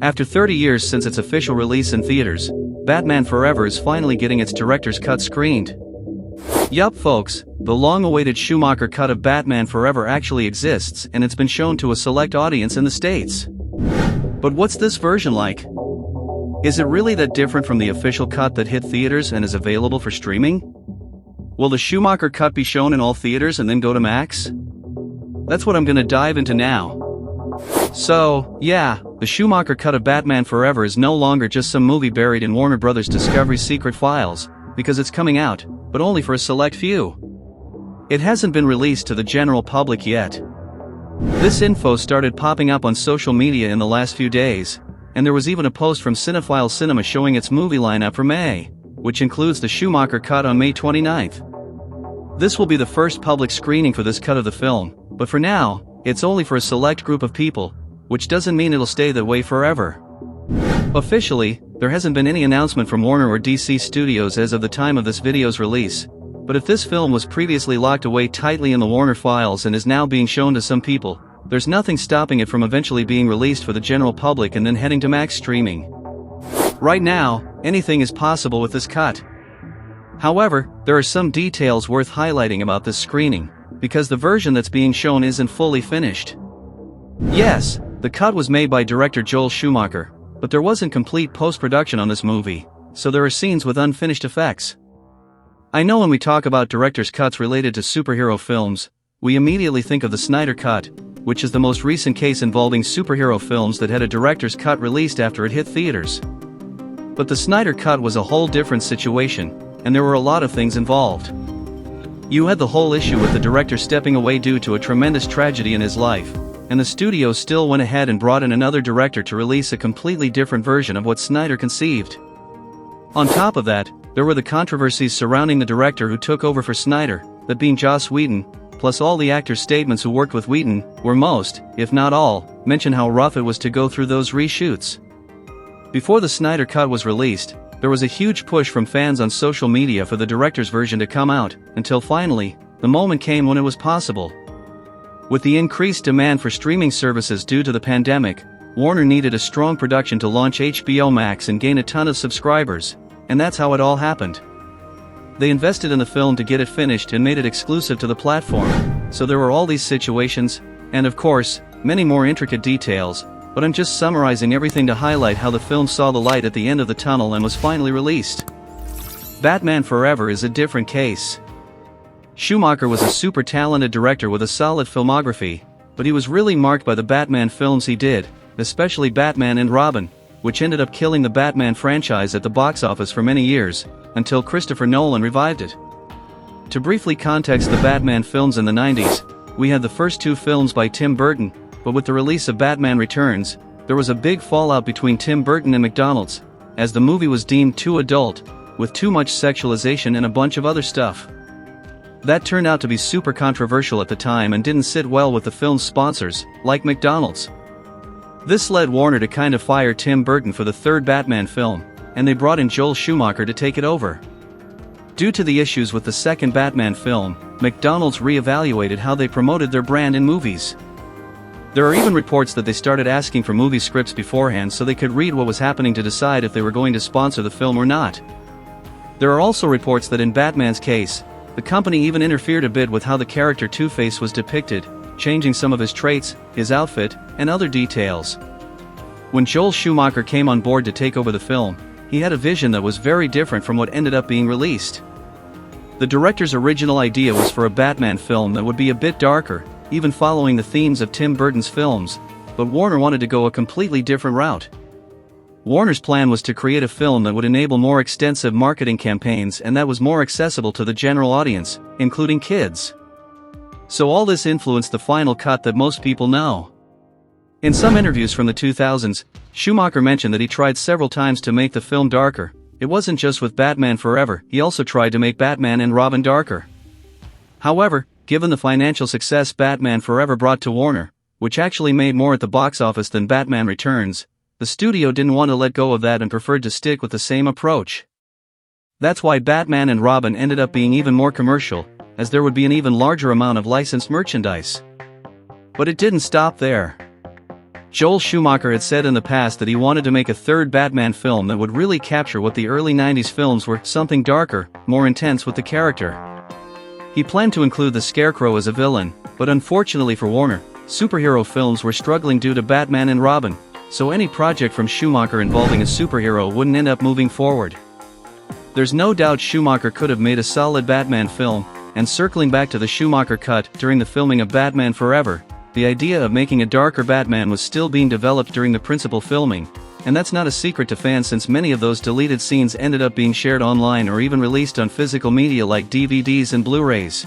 After 30 years since its official release in theaters, Batman Forever is finally getting its director's cut screened. Yup folks, the long-awaited Schumacher cut of Batman Forever actually exists and it's been shown to a select audience in the States. But what's this version like? Is it really that different from the official cut that hit theaters and is available for streaming? Will the Schumacher cut be shown in all theaters and then go to Max? That's what I'm gonna dive into now. So, yeah, the Schumacher cut of Batman Forever is no longer just some movie buried in Warner Bros. Discovery's secret files, because it's coming out, but only for a select few. It hasn't been released to the general public yet. This info started popping up on social media in the last few days, and there was even a post from Cinephile Cinema showing its movie lineup for May, which includes the Schumacher cut on May 29th. This will be the first public screening for this cut of the film, but for now, it's only for a select group of people, which doesn't mean it'll stay that way forever. Officially, there hasn't been any announcement from Warner or DC Studios as of the time of this video's release, but if this film was previously locked away tightly in the Warner files and is now being shown to some people, there's nothing stopping it from eventually being released for the general public and then heading to Max streaming. Right now, anything is possible with this cut. However, there are some details worth highlighting about this screening, because the version that's being shown isn't fully finished. Yes, the cut was made by director Joel Schumacher, but there wasn't complete post-production on this movie, so there are scenes with unfinished effects. I know when we talk about director's cuts related to superhero films, we immediately think of the Snyder Cut, which is the most recent case involving superhero films that had a director's cut released after it hit theaters. But the Snyder Cut was a whole different situation, and there were a lot of things involved. You had the whole issue with the director stepping away due to a tremendous tragedy in his life, and the studio still went ahead and brought in another director to release a completely different version of what Snyder conceived. On top of that, there were the controversies surrounding the director who took over for Snyder, that being Joss Whedon, plus all the actors' statements who worked with Whedon, where most, if not all, mentioned how rough it was to go through those reshoots. Before the Snyder Cut was released, there was a huge push from fans on social media for the director's version to come out, until finally, the moment came when it was possible. With the increased demand for streaming services due to the pandemic, Warner needed a strong production to launch HBO Max and gain a ton of subscribers, and that's how it all happened. They invested in the film to get it finished and made it exclusive to the platform, so there were all these situations, and of course, many more intricate details, but I'm just summarizing everything to highlight how the film saw the light at the end of the tunnel and was finally released. Batman Forever is a different case. Schumacher was a super talented director with a solid filmography, but he was really marked by the Batman films he did, especially Batman and Robin, which ended up killing the Batman franchise at the box office for many years, until Christopher Nolan revived it. To briefly context the Batman films in the 90s, we had the first two films by Tim Burton, but with the release of Batman Returns, there was a big fallout between Tim Burton and McDonald's, as the movie was deemed too adult, with too much sexualization and a bunch of other stuff. That turned out to be super controversial at the time and didn't sit well with the film's sponsors, like McDonald's. This led Warner to kind of fire Tim Burton for the third Batman film, and they brought in Joel Schumacher to take it over. Due to the issues with the second Batman film, McDonald's re-evaluated how they promoted their brand in movies. There are even reports that they started asking for movie scripts beforehand so they could read what was happening to decide if they were going to sponsor the film or not. There are also reports that in Batman's case, the company even interfered a bit with how the character Two-Face was depicted, changing some of his traits, his outfit, and other details. When Joel Schumacher came on board to take over the film, he had a vision that was very different from what ended up being released. The director's original idea was for a Batman film that would be a bit darker, even following the themes of Tim Burton's films, but Warner wanted to go a completely different route. Warner's plan was to create a film that would enable more extensive marketing campaigns and that was more accessible to the general audience, including kids. So all this influenced the final cut that most people know. In some interviews from the 2000s, Schumacher mentioned that he tried several times to make the film darker. It wasn't just with Batman Forever, he also tried to make Batman and Robin darker. However, given the financial success Batman Forever brought to Warner, which actually made more at the box office than Batman Returns, the studio didn't want to let go of that and preferred to stick with the same approach. That's why Batman and Robin ended up being even more commercial, as there would be an even larger amount of licensed merchandise. But it didn't stop there. Joel Schumacher had said in the past that he wanted to make a third Batman film that would really capture what the early 90s films were, something darker, more intense with the character. He planned to include the Scarecrow as a villain, but unfortunately for Warner, superhero films were struggling due to Batman and Robin, so any project from Schumacher involving a superhero wouldn't end up moving forward. There's no doubt Schumacher could have made a solid Batman film, and circling back to the Schumacher Cut, during the filming of Batman Forever, the idea of making a darker Batman was still being developed during the principal filming, and that's not a secret to fans since many of those deleted scenes ended up being shared online or even released on physical media like DVDs and Blu-rays.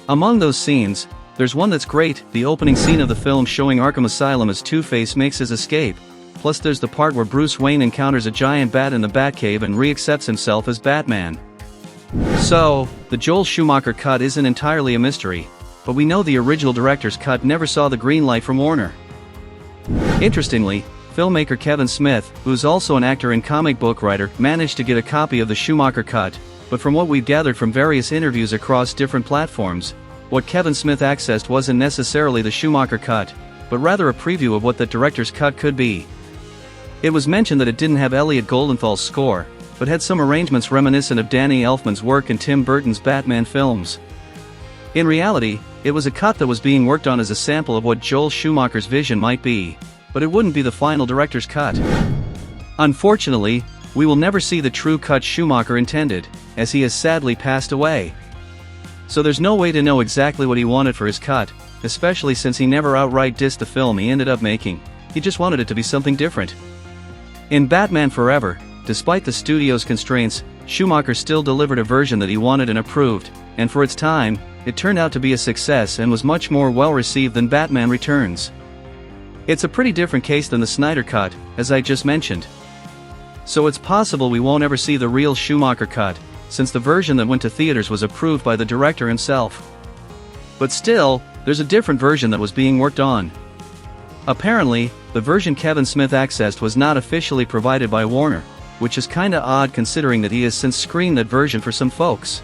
Among those scenes, there's one that's great, the opening scene of the film showing Arkham Asylum as Two-Face makes his escape, plus there's the part where Bruce Wayne encounters a giant bat in the Batcave and reaccepts himself as Batman. So, the Joel Schumacher cut isn't entirely a mystery, but we know the original director's cut never saw the green light from Warner. Interestingly, filmmaker Kevin Smith, who's also an actor and comic book writer, managed to get a copy of the Schumacher cut, but from what we've gathered from various interviews across different platforms, what Kevin Smith accessed wasn't necessarily the Schumacher cut, but rather a preview of what the director's cut could be. It was mentioned that it didn't have Elliot Goldenthal's score, but had some arrangements reminiscent of Danny Elfman's work in Tim Burton's Batman films. In reality, it was a cut that was being worked on as a sample of what Joel Schumacher's vision might be, but it wouldn't be the final director's cut. Unfortunately, we will never see the true cut Schumacher intended, as he has sadly passed away. So there's no way to know exactly what he wanted for his cut, especially since he never outright dissed the film he ended up making. He just wanted it to be something different. In Batman Forever, despite the studio's constraints, Schumacher still delivered a version that he wanted and approved, and for its time, it turned out to be a success and was much more well-received than Batman Returns. It's a pretty different case than the Snyder cut, as I just mentioned. So it's possible we won't ever see the real Schumacher cut, since the version that went to theaters was approved by the director himself. But still, there's a different version that was being worked on. Apparently, the version Kevin Smith accessed was not officially provided by Warner, which is kinda odd considering that he has since screened that version for some folks.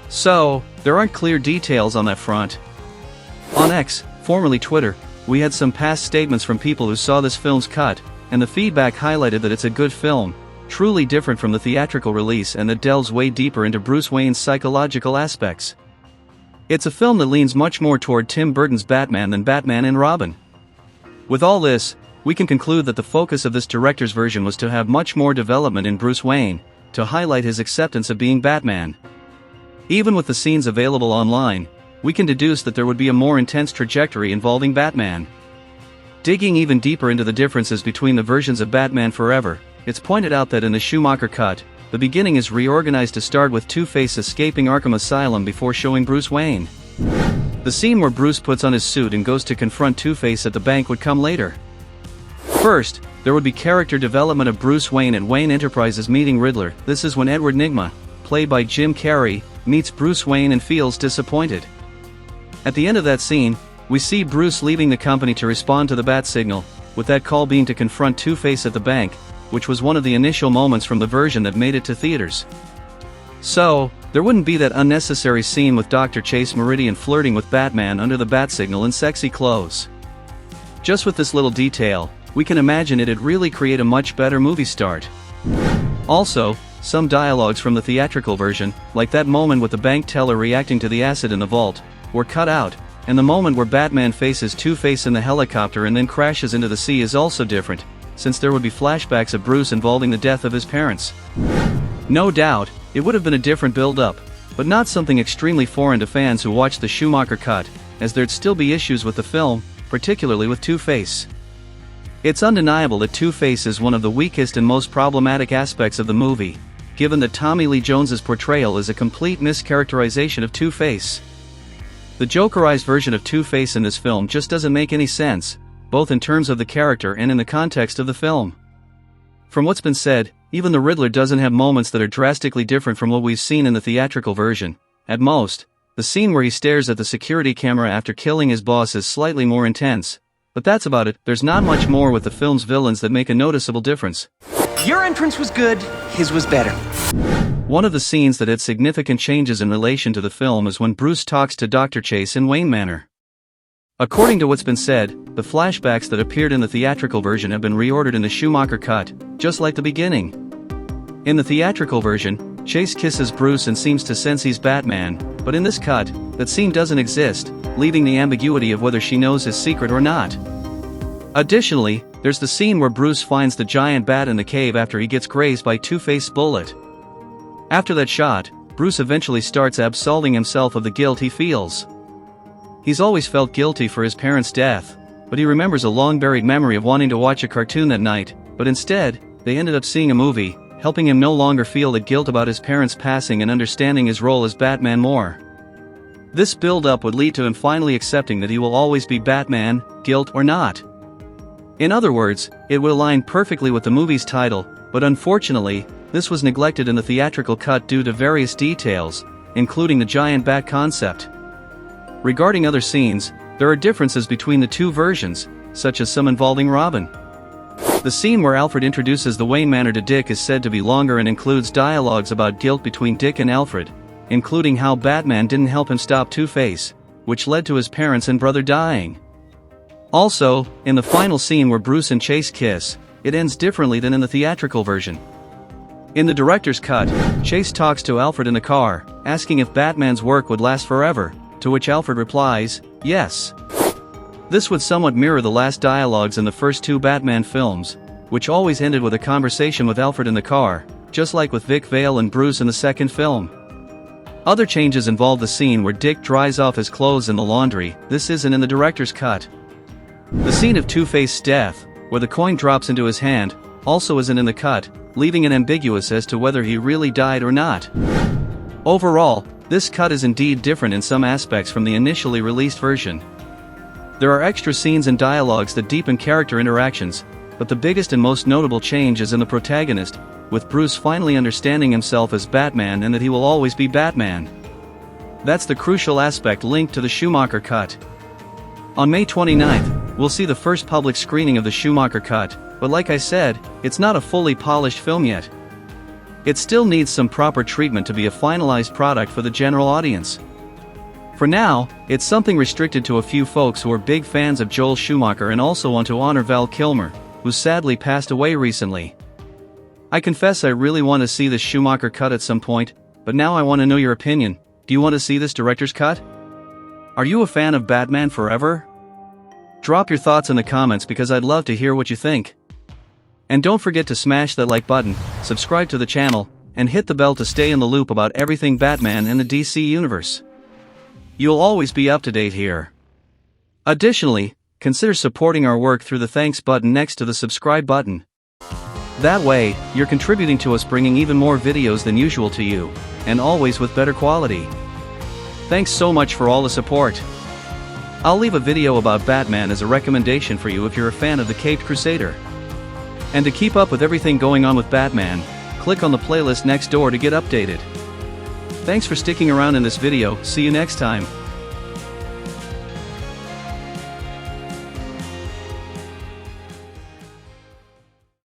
So, there aren't clear details on that front. On X, formerly Twitter, we had some past statements from people who saw this film's cut, and the feedback highlighted that it's a good film, truly different from the theatrical release and that delves way deeper into Bruce Wayne's psychological aspects. It's a film that leans much more toward Tim Burton's Batman than Batman and Robin. With all this, we can conclude that the focus of this director's version was to have much more development in Bruce Wayne, to highlight his acceptance of being Batman. Even with the scenes available online, we can deduce that there would be a more intense trajectory involving Batman. Digging even deeper into the differences between the versions of Batman Forever, it's pointed out that in the Schumacher cut, the beginning is reorganized to start with Two-Face escaping Arkham Asylum before showing Bruce Wayne. The scene where Bruce puts on his suit and goes to confront Two-Face at the bank would come later. First, there would be character development of Bruce Wayne and Wayne Enterprises meeting Riddler. This is when Edward Nygma, played by Jim Carrey, meets Bruce Wayne and feels disappointed. At the end of that scene, we see Bruce leaving the company to respond to the bat signal, with that call being to confront Two-Face at the bank, which was one of the initial moments from the version that made it to theaters. So, there wouldn't be that unnecessary scene with Dr. Chase Meridian flirting with Batman under the bat signal in sexy clothes. Just with this little detail, we can imagine it'd really create a much better movie start. Also, some dialogues from the theatrical version, like that moment with the bank teller reacting to the acid in the vault, were cut out, and the moment where Batman faces Two-Face in the helicopter and then crashes into the sea is also different, since there would be flashbacks of Bruce involving the death of his parents. No doubt, it would have been a different build-up, but not something extremely foreign to fans who watched the Schumacher cut, as there'd still be issues with the film, particularly with Two-Face. It's undeniable that Two-Face is one of the weakest and most problematic aspects of the movie, given that Tommy Lee Jones's portrayal is a complete mischaracterization of Two-Face. The Jokerized version of Two-Face in this film just doesn't make any sense, both in terms of the character and in the context of the film. From what's been said, even the Riddler doesn't have moments that are drastically different from what we've seen in the theatrical version. At most, the scene where he stares at the security camera after killing his boss is slightly more intense. But that's about it. There's not much more with the film's villains that make a noticeable difference. Your entrance was good, his was better. One of the scenes that had significant changes in relation to the film is when Bruce talks to Dr. Chase in Wayne Manor. According to what's been said, the flashbacks that appeared in the theatrical version have been reordered in the Schumacher cut, just like the beginning. In the theatrical version, Chase kisses Bruce and seems to sense he's Batman, but in this cut, that scene doesn't exist, leaving the ambiguity of whether she knows his secret or not. Additionally, there's the scene where Bruce finds the giant bat in the cave after he gets grazed by Two-Face's bullet. After that shot, Bruce eventually starts absolving himself of the guilt he feels. He's always felt guilty for his parents' death, but he remembers a long-buried memory of wanting to watch a cartoon that night, but instead, they ended up seeing a movie, helping him no longer feel the guilt about his parents' passing and understanding his role as Batman more. This build-up would lead to him finally accepting that he will always be Batman, guilt or not. In other words, it will align perfectly with the movie's title, but unfortunately, this was neglected in the theatrical cut due to various details, including the giant bat concept. Regarding other scenes, there are differences between the two versions, such as some involving Robin. The scene where Alfred introduces the Wayne Manor to Dick is said to be longer and includes dialogues about guilt between Dick and Alfred, including how Batman didn't help him stop Two-Face, which led to his parents and brother dying. Also, in the final scene where Bruce and Chase kiss, it ends differently than in the theatrical version. In the director's cut, Chase talks to Alfred in the car, asking if Batman's work would last forever, to which Alfred replies, yes. This would somewhat mirror the last dialogues in the first two Batman films, which always ended with a conversation with Alfred in the car, just like with Vic Vale and Bruce in the second film. Other changes involve the scene where Dick dries off his clothes in the laundry. This isn't in the director's cut. The scene of Two-Face's death, where the coin drops into his hand, also isn't in the cut, leaving it ambiguous as to whether he really died or not. Overall, this cut is indeed different in some aspects from the initially released version. There are extra scenes and dialogues that deepen character interactions, but the biggest and most notable change is in the protagonist, with Bruce finally understanding himself as Batman and that he will always be Batman. That's the crucial aspect linked to the Schumacher cut. On May 29th, we'll see the first public screening of the Schumacher cut, but like I said, it's not a fully polished film yet. It still needs some proper treatment to be a finalized product for the general audience. For now, it's something restricted to a few folks who are big fans of Joel Schumacher and also want to honor Val Kilmer, who sadly passed away recently. I confess I really want to see this Schumacher cut at some point, but now I want to know your opinion. Do you want to see this director's cut? Are you a fan of Batman Forever? Drop your thoughts in the comments because I'd love to hear what you think. And don't forget to smash that like button, subscribe to the channel, and hit the bell to stay in the loop about everything Batman in the DC universe. You'll always be up to date here. Additionally, consider supporting our work through the thanks button next to the subscribe button. That way, you're contributing to us bringing even more videos than usual to you, and always with better quality. Thanks so much for all the support. I'll leave a video about Batman as a recommendation for you if you're a fan of the Caped Crusader. And to keep up with everything going on with Batman, click on the playlist next door to get updated. Thanks for sticking around in this video, see you next time.